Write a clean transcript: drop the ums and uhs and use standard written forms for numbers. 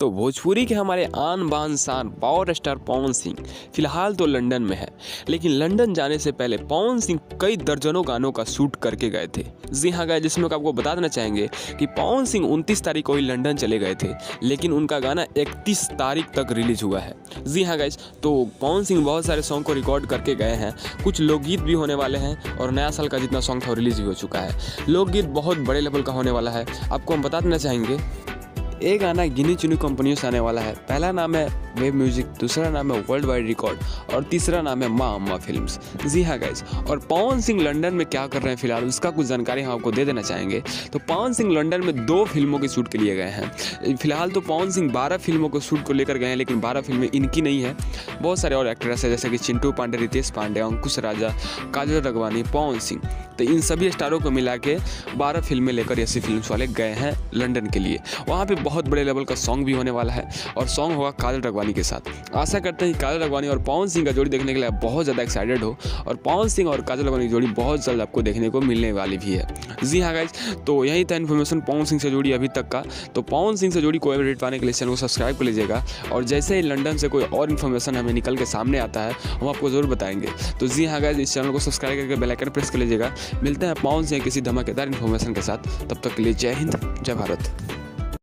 तो भोजपुरी के हमारे आन बान शान पावर स्टार पवन सिंह फिलहाल तो लंदन में है, लेकिन लंदन जाने से पहले पवन सिंह कई दर्जनों गानों का शूट करके गए थे। जी हाँ गाइस, जिसमें आपको बता देना चाहेंगे कि पवन सिंह 29 तारीख को ही लंदन चले गए थे, लेकिन उनका गाना 31 तारीख तक रिलीज हुआ है। जी हाँ गाइस, तो पवन सिंह बहुत सारे सॉन्ग को रिकॉर्ड करके गए हैं, कुछ लोकगीत भी होने वाले हैं और नया साल का जितना सॉन्ग था रिलीज भी हो चुका है। लोकगीत बहुत बड़े लेवल का होने वाला है। आपको हम बता देना चाहेंगे ये गाना गिनी चुनी कंपनियों से आने वाला है। पहला नाम है वेब म्यूजिक, दूसरा नाम है वर्ल्ड वाइड रिकॉर्ड और तीसरा नाम है माँ अम्मा फिल्म्स। जी हाँ गाइस, और पवन सिंह लंदन में क्या कर रहे हैं फिलहाल उसका कुछ जानकारी हम आपको दे देना चाहेंगे। तो पवन सिंह लंदन में 2 फिल्मों के शूट के लिए गए हैं। फिलहाल तो पवन सिंह 12 फिल्मों को शूट को लेकर गए हैं, लेकिन 12 फिल्में इनकी नहीं है, बहुत सारे और एक्टर्स हैं जैसे कि चिंटू पांडे, रितेश पांडे, अंकुश राजा, काजल रगवानी, पवन सिंह। तो इन सभी स्टारों को मिला के 12 फिल्में लेकर यसी फिल्म्स वाले गए हैं लंदन के लिए। वहाँ पे बहुत बड़े लेवल का सॉन्ग भी होने वाला है और सॉन्ग होगा काजल रगवानी के साथ। आशा करते हैं कि काजल रगवानी और पवन सिंह का जोड़ी देखने के लिए आप बहुत ज़्यादा एक्साइटेड हो और पवन सिंह और काजल रगवानी की जोड़ी बहुत जल्द आपको देखने को मिलने वाली भी है। जी हाँ गाइज, तो यही था इन्फॉर्मेशन पवन सिंह से जुड़ी अभी तक का। तो पवन सिंह से जुड़ी कोई अपडेट पाने के लिए चैनल को सब्सक्राइब कर लीजिएगा और जैसे ही लंदन से कोई और इन्फॉर्मेशन हमें निकल के सामने आता है हम आपको जरूर बताएंगे। तो जी हाँ गाइज, इस चैनल को सब्सक्राइब करके बेल आइकन प्रेस कर लीजिएगा। मिलते हैं पवन सिंह किसी धमाकेदार इन्फॉर्मेशन के साथ, तब तक के लिए जय हिंद, जय भारत।